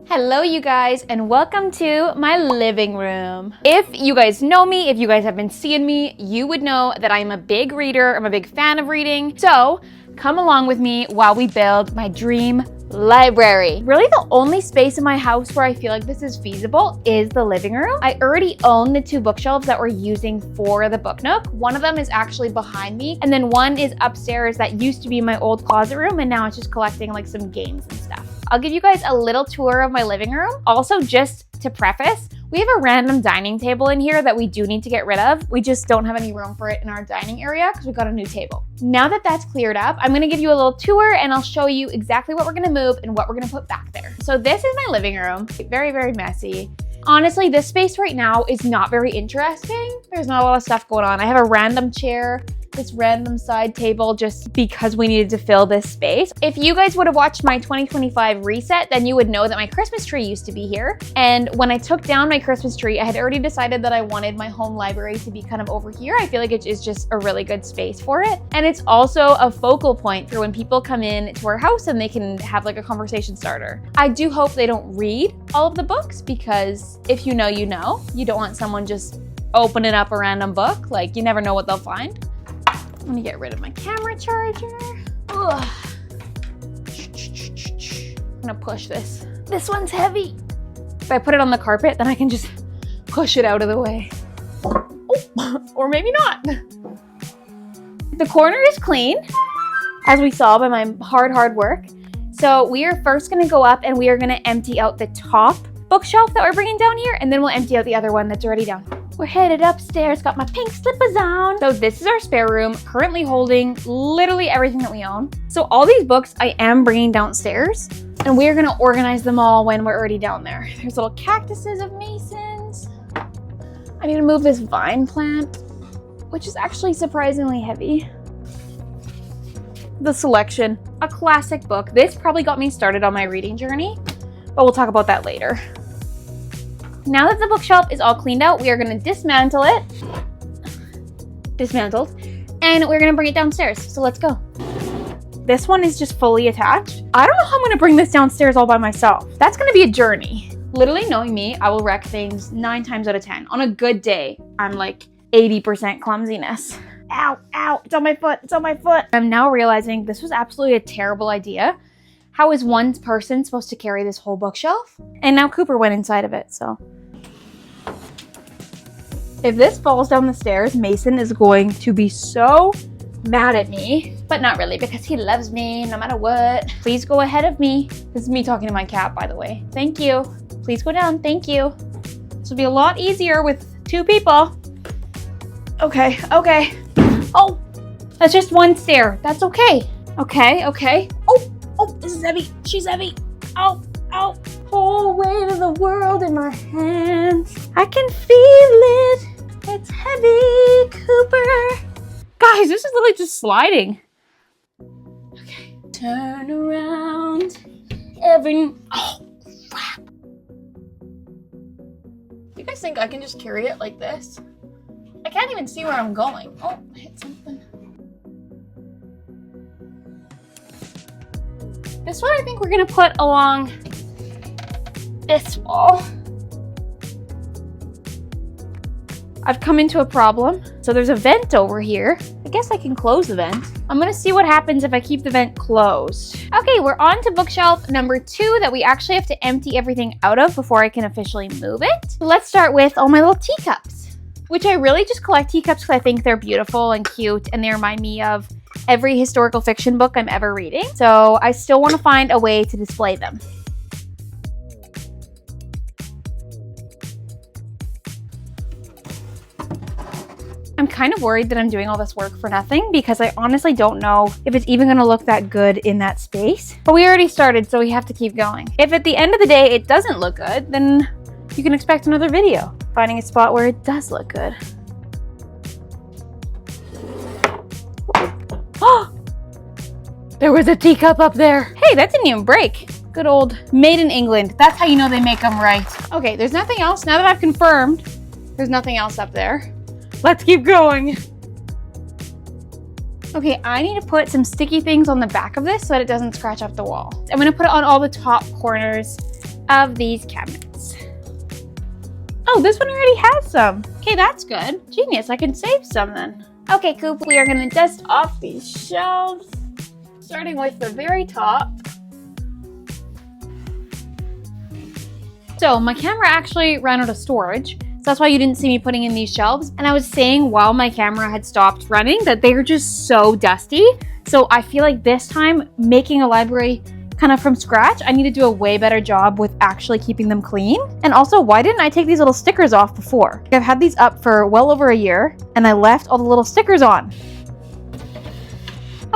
Hello you guys, and welcome to my living room. If you guys know me, if you guys have been seeing me, you would know that I'm a big reader. I'm a big fan of reading. So come along with me while we build my dream library. Really the only space in my house where I feel like this is feasible is the living room. I already own the 2 bookshelves that we're using for the book nook. One of them is actually behind me, and then one is upstairs that used to be my old closet room, and now it's just collecting like some games and stuff. I'll give you guys a little tour of my living room. Also, just to preface, we have a random dining table in here that we do need to get rid of. We just don't have any room for it in our dining area because we got a new table. Now that that's cleared up, I'm gonna give you a little tour and I'll show you exactly what we're gonna move and what we're gonna put back there. So this is my living room. Very, very messy. Honestly, this space right now is not very interesting. There's not a lot of stuff going on. I have a random chair, this random side table, just because we needed to fill this space. If you guys would have watched my 2025 reset, then you would know that my Christmas tree used to be here. And when I took down my Christmas tree, I had already decided that I wanted my home library to be kind of over here. I feel like it is just a really good space for it. And it's also a focal point for when people come in to our house and they can have like a conversation starter. I do hope they don't read all of the books, because if you know, you know. You don't want someone just opening up a random book. Like, you never know what they'll find. Let me get rid of my camera charger. Ugh. I'm gonna push this. This one's heavy. If I put it on the carpet, then I can just push it out of the way. Oh, or maybe not. The corner is clean, as we saw by my hard work. So we are first gonna go up and we are gonna empty out the top bookshelf that we're bringing down here, and then we'll empty out the other one that's already down. We're headed upstairs, got my pink slippers on. So this is our spare room, currently holding literally everything that we own. So all these books I am bringing downstairs, and we're gonna organize them all when we're already down there. There's little cactuses of Mason's. I need to move this vine plant, which is actually surprisingly heavy. The Selection, a classic book. This probably got me started on my reading journey, but we'll talk about that later. Now that the bookshelf is all cleaned out, we are gonna dismantle it. Dismantled. And we're gonna bring it downstairs. So let's go. This one is just fully attached. I don't know how I'm gonna bring this downstairs all by myself. That's gonna be a journey. Literally, knowing me, I will wreck things 9 times out of 10. On a good day, I'm like 80% clumsiness. Ow, ow, it's on my foot, it's on my foot. I'm now realizing this was absolutely a terrible idea. How is one person supposed to carry this whole bookshelf? And now Cooper went inside of it, so. If this falls down the stairs, Mason is going to be so mad at me, but not really, because he loves me no matter what. Please go ahead of me. This is me talking to my cat, by the way. Thank you. Please go down, thank you. This will be a lot easier with 2 people. Okay, okay. Oh, that's just one stair. That's okay. Okay, okay. Oh, this is heavy. She's heavy. Oh. Whole weight of the world in my hands. I can feel it. It's heavy, Cooper. Guys, this is literally just sliding. Okay. Turn around. Oh, crap. You guys think I can just carry it like this? I can't even see where I'm going. Oh, I hit something. This one I think we're gonna put along this wall. I've come into a problem. So there's a vent over here. I guess I can close the vent. I'm gonna see what happens if I keep the vent closed. Okay, we're on to bookshelf number 2 that we actually have to empty everything out of before I can officially move it. So let's start with all my little teacups, which I really just collect teacups because I think they're beautiful and cute and they remind me of every historical fiction book I'm ever reading. So I still want to find a way to display them. I'm kind of worried that I'm doing all this work for nothing because I honestly don't know if it's even going to look that good in that space. But we already started, so we have to keep going. If at the end of the day it doesn't look good, then you can expect another video. Finding a spot where it does look good. Oh! There was a teacup up there. Hey, that didn't even break. Good old made in England. That's how you know they make them right. Okay, there's nothing else. Now that I've confirmed, there's nothing else up there. Let's keep going. Okay, I need to put some sticky things on the back of this so that it doesn't scratch up the wall. I'm gonna put it on all the top corners of these cabinets. Oh, this one already has some. Okay, that's good. Genius, I can save some then. Okay, Coop, we are gonna dust off these shelves, starting with the very top. So my camera actually ran out of storage. So that's why you didn't see me putting in these shelves. And I was saying while my camera had stopped running that they are just so dusty. So I feel like this time making a library kind of from scratch, I need to do a way better job with actually keeping them clean. And also, why didn't I take these little stickers off before? I've had these up for well over a year and I left all the little stickers on.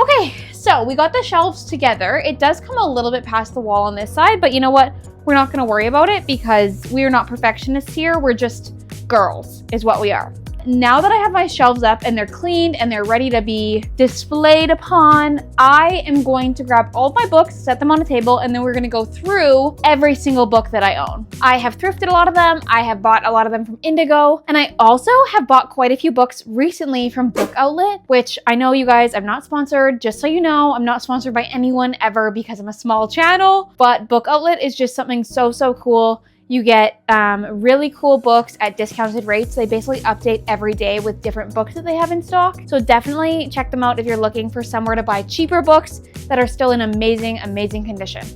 Okay, so we got the shelves together. It does come a little bit past the wall on this side, but you know what? We're not gonna worry about it because we are not perfectionists here. We're just girls is what we are. Now that I have my shelves up and they're cleaned and they're ready to be displayed upon, I am going to grab all of my books, set them on a table, and then we're gonna go through every single book that I own. I have thrifted a lot of them. I have bought a lot of them from Indigo, and I also have bought quite a few books recently from Book Outlet, which I know you guys, I'm not sponsored. Just so you know, I'm not sponsored by anyone ever because I'm a small channel, but Book Outlet is just something so cool. You get really cool books at discounted rates. They basically update every day with different books that they have in stock. So definitely check them out if you're looking for somewhere to buy cheaper books that are still in amazing condition.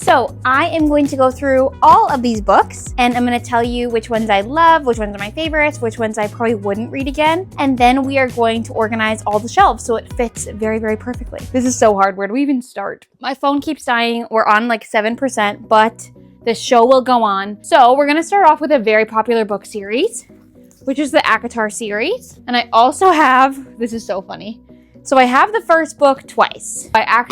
So I am going to go through all of these books and I'm going to tell you which ones I love, which ones are my favorites, which ones I probably wouldn't read again. And then we are going to organize all the shelves so it fits very perfectly. This is so hard. Where do we even start? My phone keeps dying. We're on like 7%, but the show will go on. So we're going to start off with a very popular book series, which is the ACOTAR series. And I also have, this is so funny. So I have the first book twice. I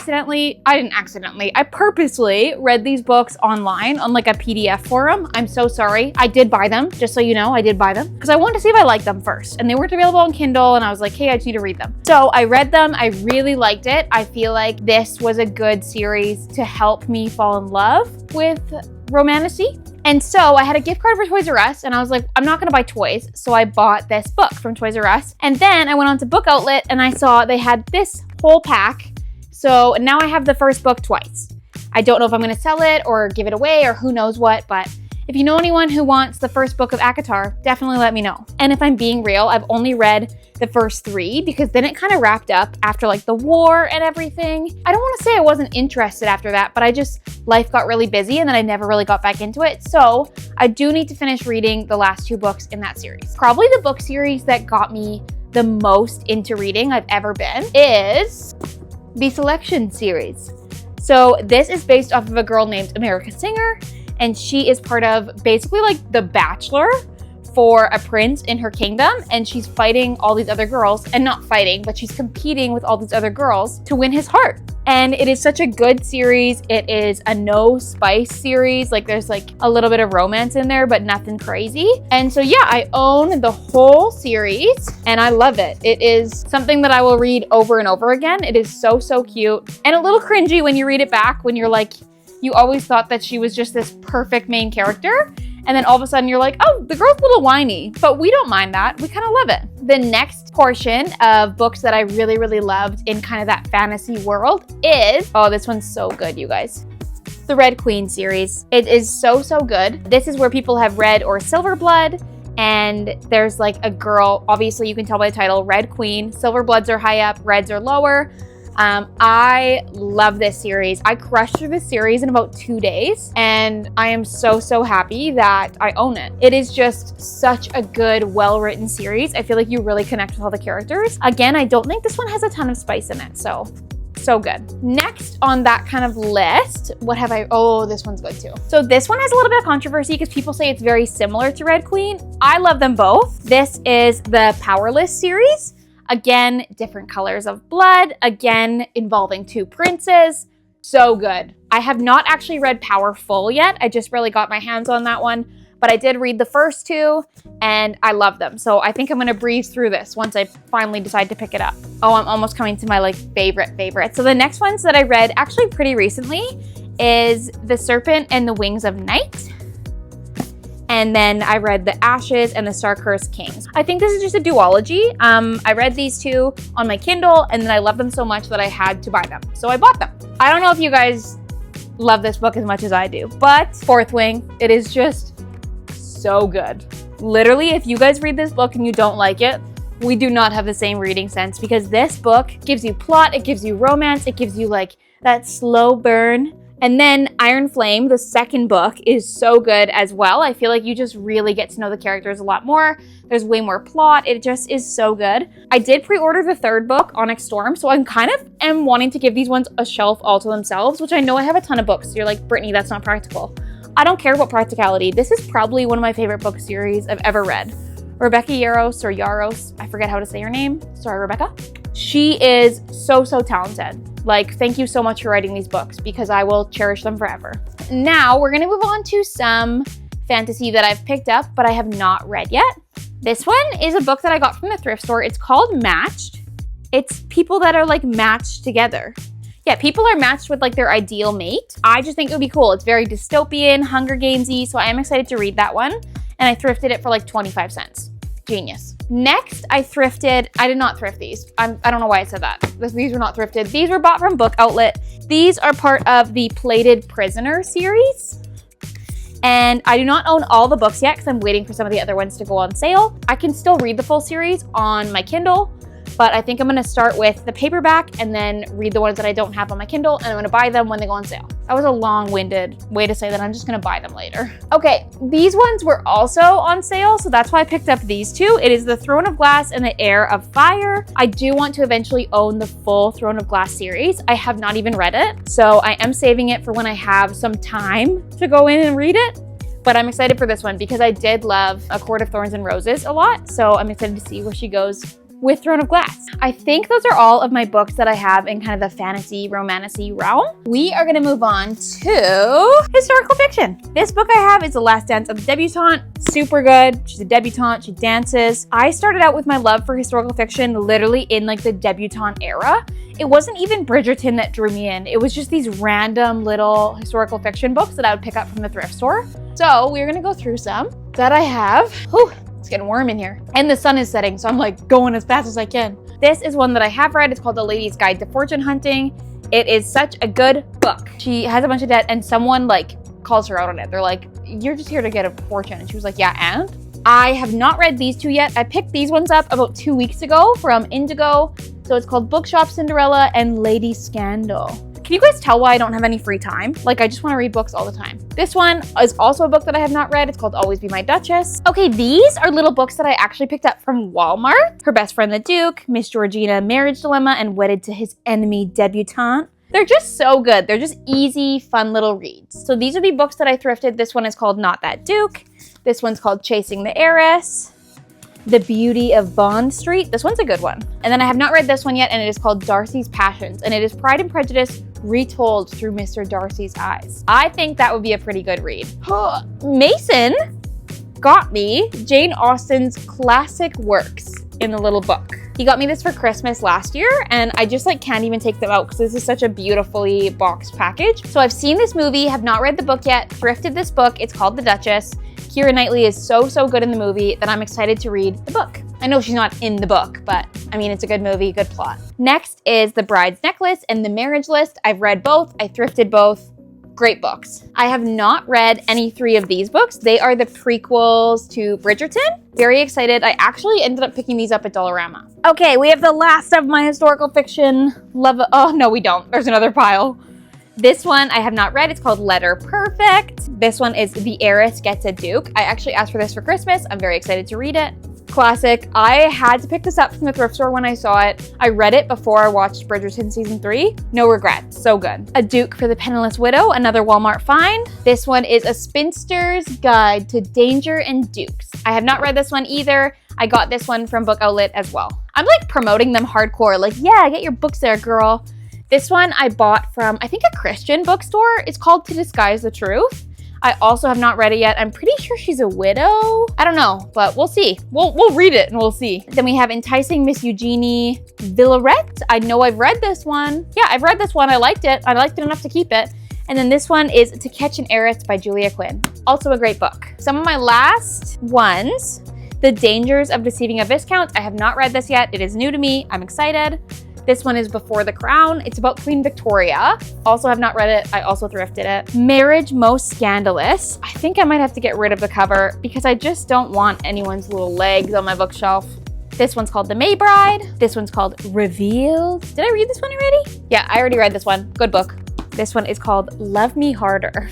purposely read these books online on like a PDF forum. I'm so sorry. I did buy them, just so you know, I did buy them because I wanted to see if I liked them first. And they weren't available on Kindle and I was like, hey, I just need to read them. So I read them. I really liked it. I feel like this was a good series to help me fall in love with romantasy. And so I had a gift card for Toys R Us and I was like, I'm not gonna buy toys. So I bought this book from Toys R Us. And then I went on to Book Outlet and I saw they had this whole pack. So now I have the first book twice. I don't know if I'm gonna sell it or give it away or who knows what, but if you know anyone who wants the first book of ACOTAR, definitely let me know. And if I'm being real, I've only read the first 3 because then it kind of wrapped up after like the war and everything. I don't want to say I wasn't interested after that, but life got really busy and then I never really got back into it. So I do need to finish reading the last 2 books in that series. Probably the book series that got me the most into reading I've ever been is the Selection series. So this is based off of a girl named America Singer, and she is part of basically like The Bachelor for a prince in her kingdom, and she's fighting all these other girls, and not fighting, but she's competing with all these other girls to win his heart. And it is such a good series. It is a no spice series. Like there's like a little bit of romance in there, but nothing crazy. And so yeah, I own the whole series and I love it. It is something that I will read over and over again. It is so cute and a little cringy when you read it back, when you're like, you always thought that she was just this perfect main character. And then all of a sudden you're like, oh, the girl's a little whiny, but we don't mind that. We kind of love it. The next portion of books that I really loved in kind of that fantasy world is, oh, this one's so good, you guys. The Red Queen series. It is so good. This is where people have red or silver blood. And there's like a girl, obviously you can tell by the title, Red Queen. Silver bloods are high up, reds are lower. I love this series. I crushed through this series in about 2 days and I am so happy that I own it. It is just such a good, well-written series. I feel like you really connect with all the characters. Again, I don't think this one has a ton of spice in it, so good. Next on that kind of list, what have I, oh, this one's good too. So this one has a little bit of controversy because people say it's very similar to Red Queen. I love them both. This is the Powerless series. Again, different colors of blood, again, involving 2 princes. So good. I have not actually read Powerful yet. I just really got my hands on that one, but I did read the first 2 and I love them. So I think I'm gonna breeze through this once I finally decide to pick it up. Oh, I'm almost coming to my like favorite. So the next ones that I read actually pretty recently is The Serpent and the Wings of Night. And then I read The Ashes and the Star-Cursed Kings. I think this is just a duology. I read these two on my Kindle and then I loved them so much that I had to buy them. So I bought them. I don't know if you guys love this book as much as I do, but Fourth Wing, it is just so good. Literally, if you guys read this book and you don't like it, we do not have the same reading sense, because this book gives you plot, it gives you romance, it gives you like that slow burn. And then Iron Flame, the second book, is so good as well. I feel like you just really get to know the characters a lot more. There's way more plot. It just is so good. I did pre-order the third book, Onyx Storm, so I'm kind of am wanting to give these ones a shelf all to themselves, which I know I have a ton of books. So you're like, Brittany, that's not practical. I don't care about practicality. This is probably one of my favorite book series I've ever read. Rebecca Yarros, I forget how to say her name. Sorry, Rebecca. She is so talented. Like, thank you so much for writing these books, because I will cherish them forever. Now, we're gonna move on to some fantasy that I've picked up, but I have not read yet. This one is a book that I got from the thrift store. It's called Matched. It's people that are like matched together. Yeah, people are matched with like their ideal mate. I just think it would be cool. It's very dystopian, Hunger Games-y, so I am excited to read that one. And I thrifted it for like 25 cents. Genius. Next, I did not thrift these. I don't know why I said that. These were not thrifted. These were bought from Book Outlet. These are part of the Plated Prisoner series. And I do not own all the books yet because I'm waiting for some of the other ones to go on sale. I can still read the full series on my Kindle, but I think I'm gonna start with the paperback and then read the ones that I don't have on my Kindle, and I'm gonna buy them when they go on sale. That was a long-winded way to say that I'm just gonna buy them later. Okay, these ones were also on sale, so that's why I picked up these two. It is The Throne of Glass and The Heir of Fire. I do want to eventually own the full Throne of Glass series. I have not even read it, so I am saving it for when I have some time to go in and read it. But I'm excited for this one because I did love A Court of Thorns and Roses a lot, so I'm excited to see where she goes with Throne of Glass. I think those are all of my books that I have in kind of the fantasy, romantic-y realm. We are gonna move on to historical fiction. This book I have is The Last Dance of the Debutante. Super good. She's a debutante, she dances. I started out with my love for historical fiction literally in like the debutante era. It wasn't even Bridgerton that drew me in. It was just these random little historical fiction books that I would pick up from the thrift store. So we're gonna go through some that I have. Whew. It's getting warm in here. And the sun is setting, so I'm like going as fast as I can. This is one that I have read. It's called The Lady's Guide to Fortune Hunting. It is such a good book. She has a bunch of debt and someone like calls her out on it. They're like, you're just here to get a fortune. And she was like, yeah, and? I have not read these two yet. I picked these ones up about 2 weeks ago from Indigo. So it's called Bookshop Cinderella and Lady Scandal. Can you guys tell why I don't have any free time? Like, I just want to read books all the time. This one is also a book that I have not read. It's called Always Be My Duchess. Okay, these are little books that I actually picked up from Walmart. Her Best Friend the Duke, Miss Georgina, Marriage Dilemma, and Wedded to His Enemy, Debutante. They're just so good. They're just easy, fun little reads. So these would be books that I thrifted. This one is called Not That Duke. This one's called Chasing the Heiress. The Beauty of Bond Street. This one's a good one. And then I have not read this one yet, and it is called Darcy's Passions, and it is Pride and Prejudice retold through Mr. Darcy's eyes. I think that would be a pretty good read. Mason got me Jane Austen's classic works in a little book. He got me this for Christmas last year, and I just like can't even take them out because this is such a beautifully boxed package. So I've seen this movie, have not read the book yet, thrifted this book. It's called The Duchess. Keira Knightley is so good in the movie that I'm excited to read the book. I know she's not in the book, but I mean, it's a good movie, good plot. Next is The Bride's Necklace and The Marriage List. I've read both, I thrifted both. Great books. I have not read any three of these books. They are the prequels to Bridgerton. Very excited. I actually ended up picking these up at Dollarama. Okay, we have the last of my historical fiction love. Oh, no, we don't. There's another pile. This one I have not read. It's called Letter Perfect. This one is The Heiress Gets a Duke. I actually asked for this for Christmas. I'm very excited to read it. Classic. I had to pick this up from the thrift store when I saw it. I read it before I watched Bridgerton season 3. No regrets. So good. A Duke for the Penniless Widow. Another Walmart find. This one is A Spinster's Guide to Danger and Dukes. I have not read this one either. I got this one from Book Outlet as well. I'm like promoting them hardcore. Like, yeah, get your books there, girl. This one I bought from, I think, a Christian bookstore. It's called To Disguise the Truth. I also have not read it yet. I'm pretty sure she's a widow. I don't know, but we'll see. We'll read it and we'll see. Then we have Enticing Miss Eugenie Villarette. I know I've read this one. Yeah, I've read this one. I liked it. I liked it enough to keep it. And then this one is To Catch an Heiress by Julia Quinn. Also a great book. Some of my last ones, The Dangers of Deceiving a Viscount. I have not read this yet. It is new to me. I'm excited. This one is Before the Crown. It's about Queen Victoria. Also have not read it. I also thrifted it. Marriage Most Scandalous. I think I might have to get rid of the cover because I just don't want anyone's little legs on my bookshelf. This one's called The May Bride. This one's called Revealed. Did I read this one already? Yeah, I already read this one. Good book. This one is called Love Me Harder.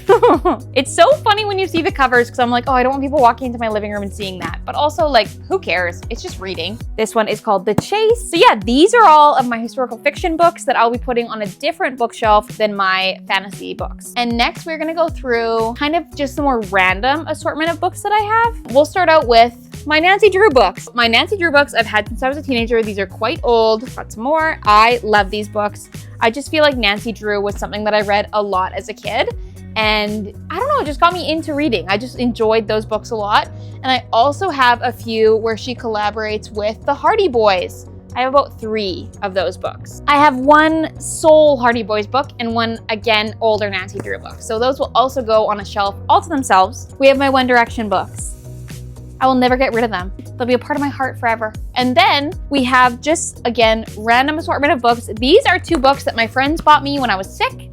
It's so funny when you see the covers because I'm like, oh, I don't want people walking into my living room and seeing that. But also like, who cares? It's just reading. This one is called The Chase. So yeah, these are all of my historical fiction books that I'll be putting on a different bookshelf than my fantasy books. And next we're gonna go through kind of just the more random assortment of books that I have. We'll start out with my Nancy Drew books. My Nancy Drew books I've had since I was a teenager. These are quite old. Got some more. I love these books. I just feel like Nancy Drew was something that I read a lot as a kid. And I don't know, it just got me into reading. I just enjoyed those books a lot. And I also have a few where she collaborates with the Hardy Boys. I have about 3 of those books. I have one sole Hardy Boys book and one, again, older Nancy Drew book. So those will also go on a shelf all to themselves. We have my One Direction books. I will never get rid of them. They'll be a part of my heart forever. And then we have just, again, random assortment of books. These are 2 books that my friends bought me when I was sick.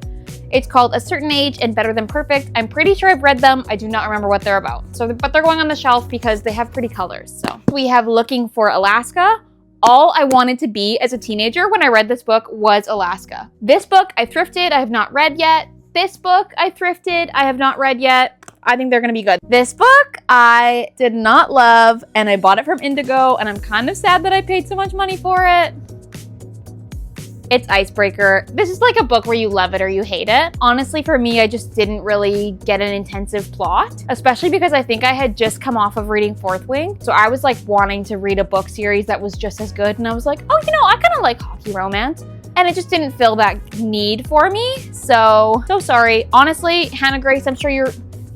It's called A Certain Age and Better Than Perfect. I'm pretty sure I've read them. I do not remember what they're about. But they're going on the shelf because they have pretty colors. So we have Looking for Alaska. All I wanted to be as a teenager when I read this book was Alaska. This book I thrifted. I have not read yet. This book I thrifted. I have not read yet. I think they're gonna be good. This book I did not love and I bought it from Indigo and I'm kind of sad that I paid so much money for it. It's Icebreaker. This is like a book where you love it or you hate it. Honestly, for me, I just didn't really get an intensive plot, especially because I think I had just come off of reading Fourth Wing. So I was like wanting to read a book series that was just as good. And I was like, oh, you know, I kind of like hockey romance. And it just didn't fill that need for me. So sorry. Honestly, Hannah Grace, I'm sure you're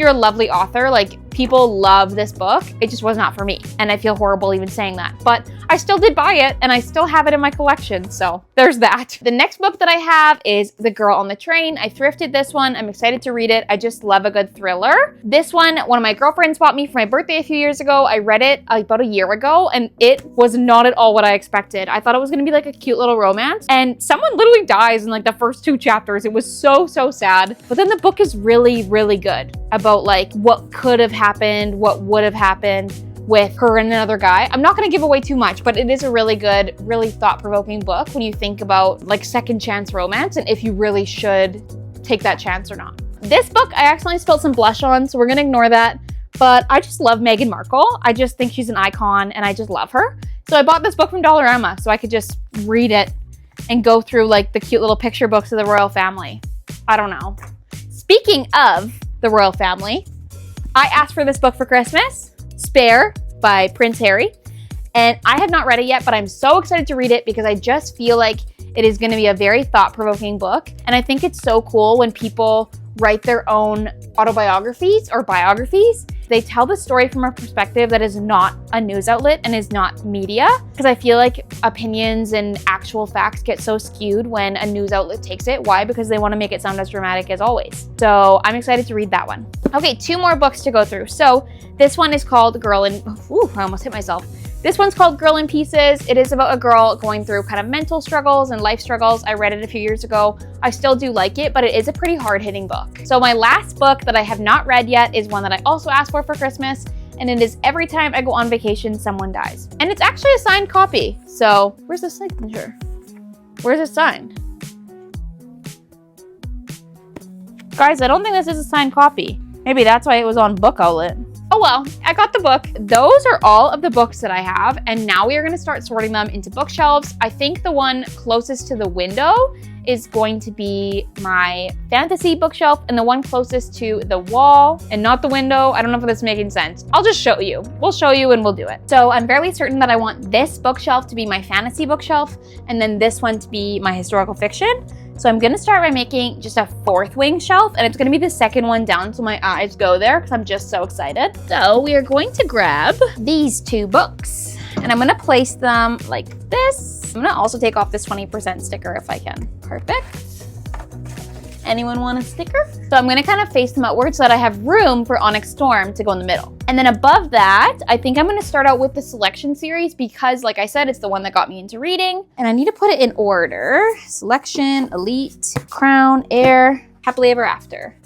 a lovely author. Like, people love this book. It just was not for me. And I feel horrible even saying that. But I still did buy it and I still have it in my collection. So there's that. The next book that I have is The Girl on the Train. I thrifted this one. I'm excited to read it. I just love a good thriller. This one of my girlfriends bought me for my birthday a few years ago. I read it about a year ago and it was not at all what I expected. I thought it was gonna be like a cute little romance and someone literally dies in like the first 2 chapters. It was so sad. But then the book is really, really good about like what could have happened, what would have happened with her and another guy. I'm not gonna give away too much, but it is a really good, really thought-provoking book when you think about like second chance romance and if you really should take that chance or not. This book, I accidentally spilled some blush on, so we're gonna ignore that. But I just love Meghan Markle. I just think she's an icon and I just love her. So I bought this book from Dollarama so I could just read it and go through like the cute little picture books of the royal family. I don't know. Speaking of the royal family, I asked for this book for Christmas, Spare by Prince Harry, and I have not read it yet, but I'm so excited to read it because I just feel like it is going to be a very thought-provoking book, and I think it's so cool when people write their own autobiographies or biographies. They tell the story from a perspective that is not a news outlet and is not media, because I feel like opinions and actual facts get so skewed when a news outlet takes it. Why? Because they want to make it sound as dramatic as always. So I'm excited to read that one. Okay, 2 more books to go through. So this one is called I almost hit myself. This one's called Girl in Pieces. It is about a girl going through kind of mental struggles and life struggles. I read it a few years ago. I still do like it, but it is a pretty hard-hitting book. So my last book that I have not read yet is one that I also asked for Christmas, and it is Every Time I Go on Vacation, Someone Dies. And it's actually a signed copy. So where's the signature? Where's it signed? Guys, I don't think this is a signed copy. Maybe that's why it was on Book Outlet. Oh well, I got the book. Those are all of the books that I have, and now we are gonna start sorting them into bookshelves. I think the one closest to the window is going to be my fantasy bookshelf, and the one closest to the wall and not the window. I don't know if this is making sense. I'll just show you. We'll show you and we'll do it. So I'm fairly certain that I want this bookshelf to be my fantasy bookshelf, and then this one to be my historical fiction. So I'm gonna start by making just a 4th wing shelf, and it's gonna be the 2nd one down so my eyes go there because I'm just so excited. So we are going to grab these 2 books and I'm gonna place them like this. I'm gonna also take off this 20% sticker if I can. Perfect. Anyone want a sticker? So I'm gonna kind of face them outward so that I have room for Onyx Storm to go in the middle. And then above that, I think I'm gonna start out with the Selection series because, like I said, it's the one that got me into reading. And I need to put it in order. Selection, Elite, Crown, Air, Happily Ever After.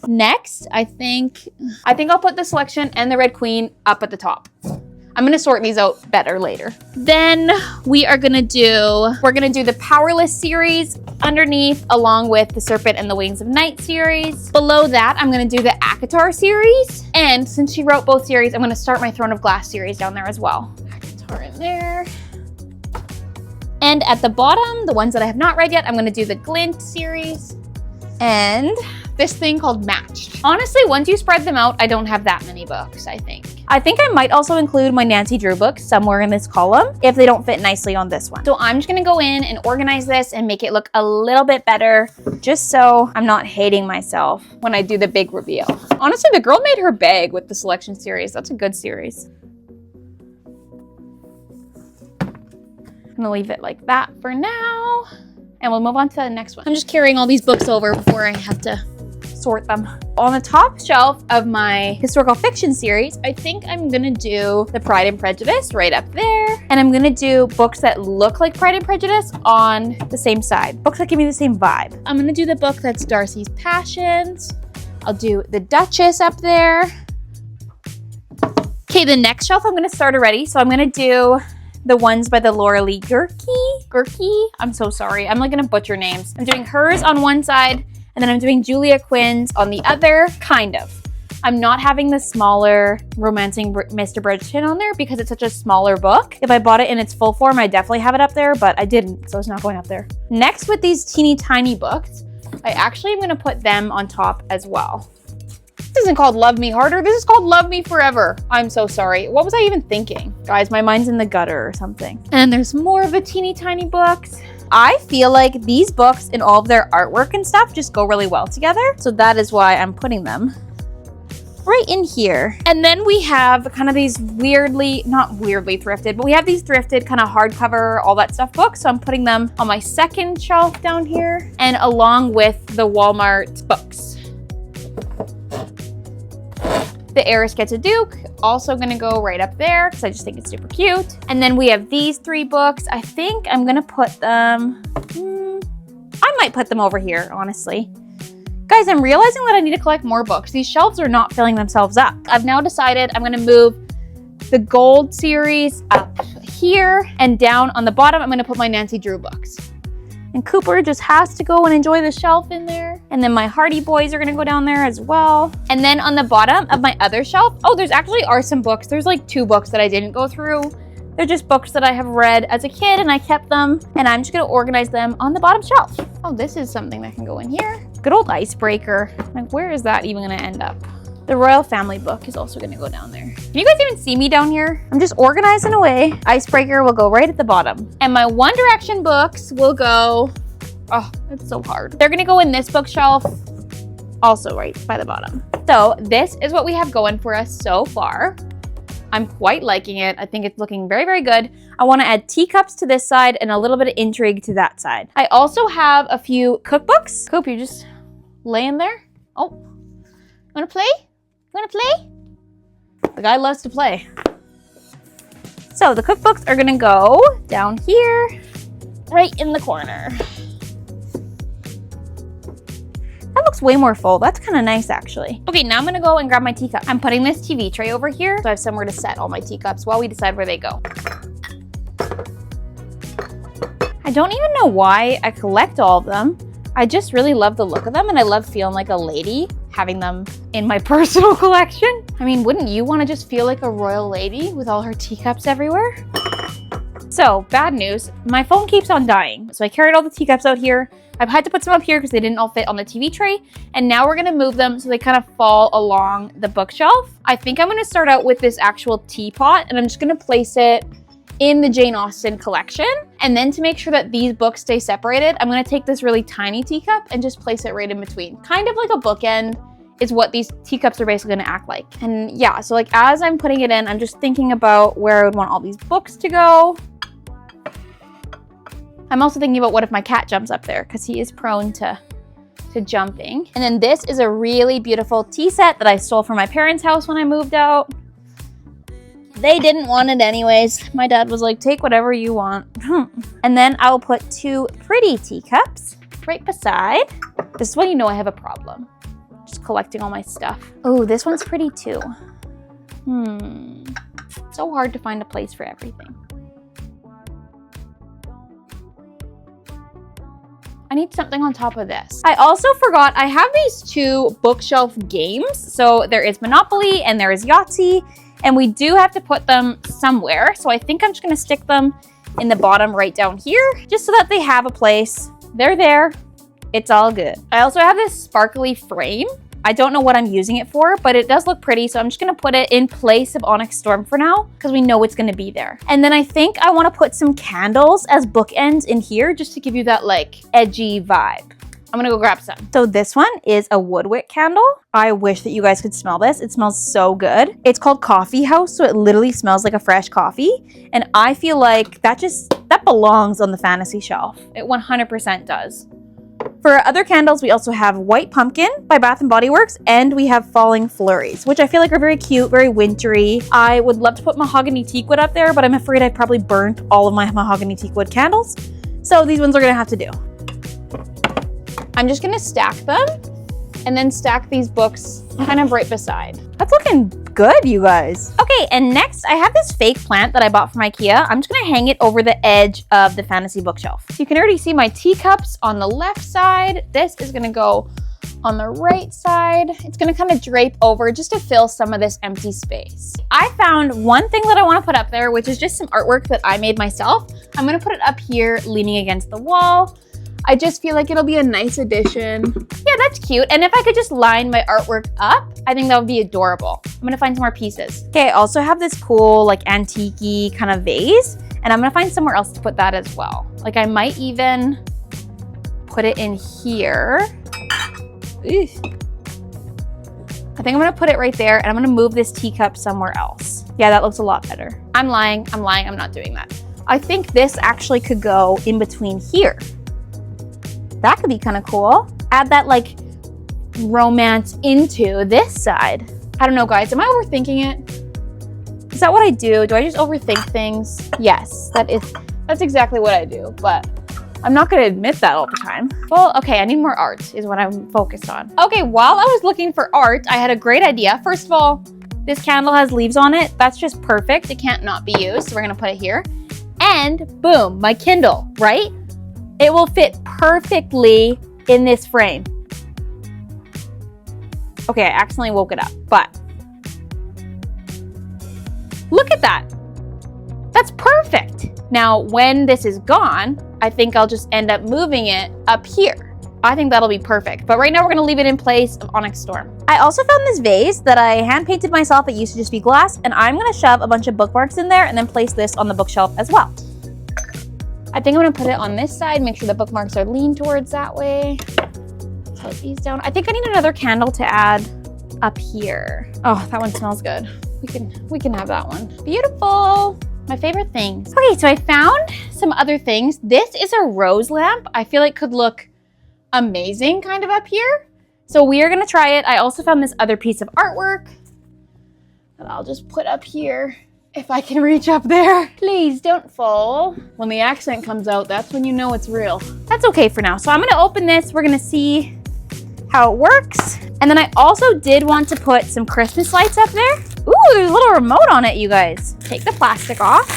Next, I think I'll put the Selection and the Red Queen up at the top. I'm gonna sort these out better later. Then we're gonna do the Powerless series underneath, along with the Serpent and the Wings of Night series. Below that, I'm gonna do the Akatar series. And since she wrote both series, I'm gonna start my Throne of Glass series down there as well. Akatar in there. And at the bottom, the ones that I have not read yet, I'm gonna do the Glint series. And this thing called Matched. Honestly, once you spread them out, I don't have that many books, I think. I think I might also include my Nancy Drew books somewhere in this column if they don't fit nicely on this one. So I'm just gonna go in and organize this and make it look a little bit better, just so I'm not hating myself when I do the big reveal. Honestly, the girl made her bag with the Selection series. That's a good series. I'm gonna leave it like that for now, and we'll move on to the next one. I'm just carrying all these books over before I have to sort them. On the top shelf of my historical fiction series, I think I'm gonna do the Pride and Prejudice right up there. And I'm gonna do books that look like Pride and Prejudice on the same side. Books that give me the same vibe. I'm gonna do the book that's Darcy's Passions. I'll do the Duchess up there. Okay, the next shelf I'm gonna start already. So I'm gonna do the ones by the Laura Lee Gurkey. I'm so sorry. I'm like gonna butcher names. I'm doing hers on one side, and then I'm doing Julia Quinn's on the other, kind of. I'm not having the smaller Romancing Mr. Bridgerton on there because it's such a smaller book. If I bought it in its full form, I'd definitely have it up there, but I didn't, so it's not going up there. Next, with these teeny tiny books, I actually am gonna put them on top as well. This isn't called Love Me Harder, this is called Love Me Forever. I'm so sorry. What was I even thinking? Guys, my mind's in the gutter or something. And there's more of the teeny tiny books. I feel like these books and all of their artwork and stuff just go really well together. So that is why I'm putting them right in here. And then we have kind of these not weirdly thrifted, but we have these thrifted kind of hardcover, all that stuff books. So I'm putting them on my 2nd shelf down here and along with the Walmart books. The Heiress Gets a Duke, also gonna go right up there because I just think it's super cute. And then we have these 3 books. I think I'm gonna put them, I might put them over here, honestly. Guys, I'm realizing that I need to collect more books. These shelves are not filling themselves up. I've now decided I'm gonna move the Gold series up here, and down on the bottom, I'm gonna put my Nancy Drew books. And Cooper just has to go and enjoy the shelf in there. And then my Hardy Boys are gonna go down there as well. And then on the bottom of my other shelf, oh, there's actually some books. There's like 2 books that I didn't go through. They're just books that I have read as a kid and I kept them. And I'm just gonna organize them on the bottom shelf. Oh, this is something that can go in here. Good old icebreaker. Like, where is that even gonna end up? The Royal Family book is also gonna go down there. Can you guys even see me down here? I'm just organizing away. Icebreaker will go right at the bottom. And my One Direction books will go, oh, it's so hard. They're gonna go in this bookshelf, also right by the bottom. So this is what we have going for us so far. I'm quite liking it. I think it's looking very, very good. I wanna add teacups to this side and a little bit of intrigue to that side. I also have a few cookbooks. Coop, you just laying there? Oh, wanna play? Wanna play? The guy loves to play. So the cookbooks are gonna go down here, right in the corner. That looks way more full. That's kind of nice, actually. Okay, now I'm gonna go and grab my teacup. I'm putting this TV tray over here, so I have somewhere to set all my teacups while we decide where they go. I don't even know why I collect all of them. I just really love the look of them, and I love feeling like a lady having them in my personal collection. I mean, wouldn't you want to just feel like a royal lady with all her teacups everywhere? So, bad news, my phone keeps on dying. So I carried all the teacups out here. I've had to put some up here because they didn't all fit on the TV tray. And now we're gonna move them so they kind of fall along the bookshelf. I think I'm gonna start out with this actual teapot, and I'm just gonna place it in the Jane Austen collection. And then to make sure that these books stay separated, I'm gonna take this really tiny teacup and just place it right in between. Kind of like a bookend is what these teacups are basically gonna act like. And yeah, so like as I'm putting it in, I'm just thinking about where I would want all these books to go. I'm also thinking about what if my cat jumps up there, because he is prone to jumping. And then this is a really beautiful tea set that I stole from my parents' house when I moved out. They didn't want it anyways. My dad was like, take whatever you want. And then I'll put 2 pretty teacups right beside. This is when you know I have a problem. Just collecting all my stuff. Oh, this one's pretty too. So hard to find a place for everything. I need something on top of this. I also forgot I have these 2 bookshelf games. So there is Monopoly and there is Yahtzee, and we do have to put them somewhere. So I think I'm just gonna stick them in the bottom right down here, just so that they have a place. They're there, it's all good. I also have this sparkly frame. I don't know what I'm using it for, but it does look pretty. So I'm just gonna put it in place of Onyx Storm for now, because we know it's gonna be there. And then I think I wanna put some candles as bookends in here, just to give you that like edgy vibe. I'm gonna go grab some. So this one is a woodwick candle. I wish that you guys could smell this. It smells so good. It's called Coffee House, so it literally smells like a fresh coffee. And I feel like that belongs on the fantasy shelf. It 100% does. For our other candles, we also have White Pumpkin by Bath & Body Works, and we have Falling Flurries, which I feel like are very cute, very wintry. I would love to put Mahogany Teakwood up there, but I'm afraid I'd probably burnt all of my Mahogany Teakwood candles. So these ones are gonna have to do. I'm just gonna stack them and then stack these books kind of right beside. That's looking good, you guys. Okay, and next I have this fake plant that I bought from IKEA. I'm just gonna hang it over the edge of the fantasy bookshelf. So you can already see my teacups on the left side. This is gonna go on the right side. It's gonna kind of drape over just to fill some of this empty space. I found one thing that I wanna put up there, which is just some artwork that I made myself. I'm gonna put it up here leaning against the wall. I just feel like it'll be a nice addition. Yeah, that's cute. And if I could just line my artwork up, I think that would be adorable. I'm gonna find some more pieces. Okay, I also have this cool like antique-y kind of vase, and I'm gonna find somewhere else to put that as well. Like I might even put it in here. Ew. I think I'm gonna put it right there, and I'm gonna move this teacup somewhere else. Yeah, that looks a lot better. I'm lying, I'm not doing that. I think this actually could go in between here. That could be kind of cool. Add that like romance into this side. I don't know, guys, am I overthinking it? Is that what I do? Do I just overthink things? Yes, that's exactly what I do, but I'm not gonna admit that all the time. Well, okay, I need more art is what I'm focused on. Okay, while I was looking for art, I had a great idea. First of all, this candle has leaves on it. That's just perfect. It can't not be used, so we're gonna put it here. And boom, my Kindle, right? It will fit perfectly in this frame. Okay, I accidentally woke it up, but look at that. That's perfect. Now, when this is gone, I think I'll just end up moving it up here. I think that'll be perfect. But right now we're gonna leave it in place of Onyx Storm. I also found this vase that I hand painted myself. It used to just be glass, and I'm gonna shove a bunch of bookmarks in there and then place this on the bookshelf as well. I think I'm gonna put it on this side, make sure the bookmarks are leaned towards that way. Put these down. I think I need another candle to add up here. Oh, that one smells good. We can have that one. Beautiful. My favorite things. Okay, so I found some other things. This is a rose lamp. I feel like could look amazing kind of up here. So we are gonna try it. I also found this other piece of artwork that I'll just put up here. If I can reach up there. Please don't fall. When the accent comes out, that's when you know it's real. That's okay for now. So I'm gonna open this. We're gonna see how it works. And then I also did want to put some Christmas lights up there. Ooh, there's a little remote on it, you guys. Take the plastic off.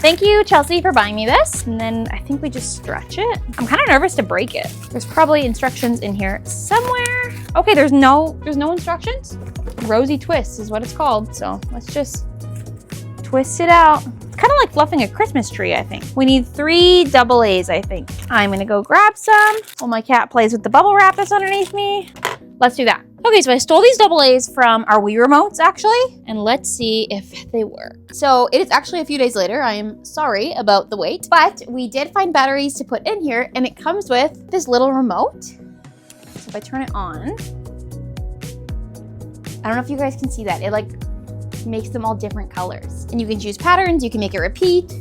Thank you, Chelsea, for buying me this. And then I think we just stretch it. I'm kind of nervous to break it. There's probably instructions in here somewhere. Okay, there's no instructions. Rosy twist is what it's called. So let's just twist it out. It's kind of like fluffing a Christmas tree, I think. We need 3 AA's, I think. I'm gonna go grab some while my cat plays with the bubble wrap that's underneath me. Let's do that. Okay, so I stole these AA's from our Wii remotes, actually, and let's see if they work. So it is actually a few days later. I am sorry about the wait, but we did find batteries to put in here, and it comes with this little remote. So if I turn it on, I don't know if you guys can see that. It like makes them all different colors. And you can choose patterns, you can make it repeat.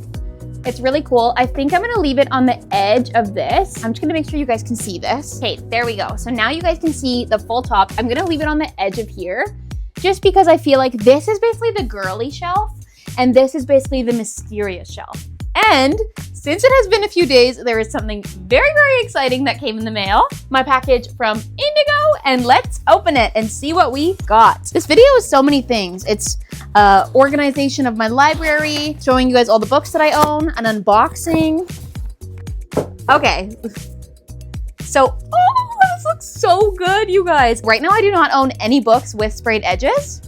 It's really cool. I think I'm gonna leave it on the edge of this. I'm just gonna make sure you guys can see this. Okay, there we go. So now you guys can see the full top. I'm gonna leave it on the edge of here just because I feel like this is basically the girly shelf and this is basically the mysterious shelf. And since it has been a few days, there is something very, very exciting that came in the mail. My package from Indigo, and let's open it and see what we got. This video is so many things. It's organization of my library, showing you guys all the books that I own, an unboxing. Okay. So, oh, this looks so good, you guys. Right now, I do not own any books with sprayed edges.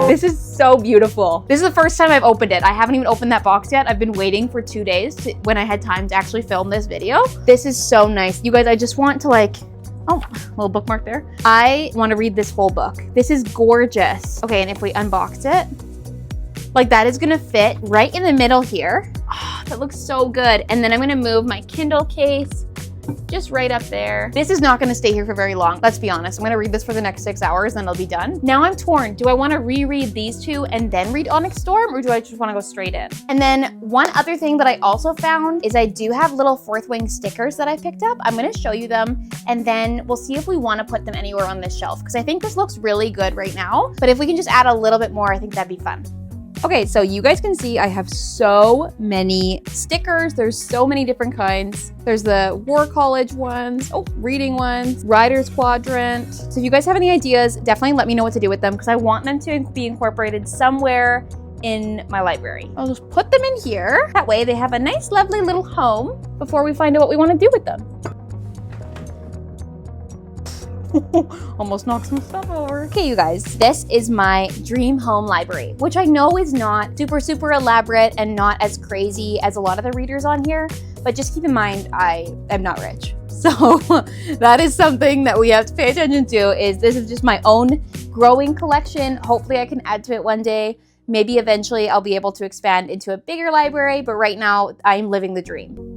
This is so beautiful. This is the first time I've opened it. I haven't even opened that box yet. I've been waiting for 2 days when I had time to actually film this video. This is so nice. You guys, I just want to like, oh, little bookmark there. I want to read this whole book. This is gorgeous. Okay, and if we unbox it, like that is gonna fit right in the middle here. Oh, that looks so good. And then I'm gonna move my Kindle case just right up there. This is not gonna stay here for very long, let's be honest. I'm gonna read this for the next 6 hours, then it'll be done. Now I'm torn. Do I wanna reread these two and then read Onyx Storm, or do I just wanna go straight in? And then one other thing that I also found is I do have little Fourth Wing stickers that I picked up. I'm gonna show you them, and then we'll see if we wanna put them anywhere on this shelf, because I think this looks really good right now, but if we can just add a little bit more, I think that'd be fun. Okay, so you guys can see I have so many stickers. There's so many different kinds. There's the War College ones, reading ones, Writer's Quadrant. So if you guys have any ideas, definitely let me know what to do with them because I want them to be incorporated somewhere in my library. I'll just put them in here. That way they have a nice, lovely little home before we find out what we want to do with them. Almost knocked some stuff over. Okay, you guys, this is my dream home library, which I know is not super elaborate and not as crazy as a lot of the readers on here, but just keep in mind, I am not rich. So that is something that we have to pay attention to, is this is just my own growing collection. Hopefully I can add to it one day. Maybe eventually I'll be able to expand into a bigger library, but right now I'm living the dream.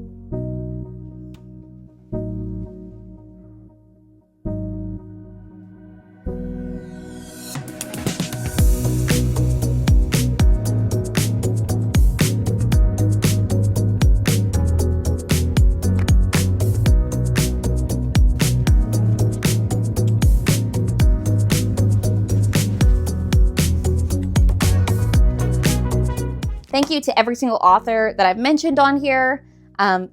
Thank you to every single author that I've mentioned on here.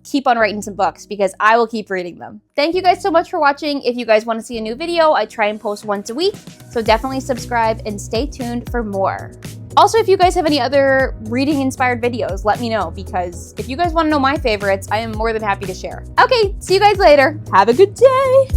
Keep on writing some books because I will keep reading them. Thank you guys so much for watching. If you guys want to see a new video, I try and post once a week. So definitely subscribe and stay tuned for more. Also, if you guys have any other reading inspired videos, let me know, because if you guys want to know my favorites, I am more than happy to share. Okay, see you guys later. Have a good day.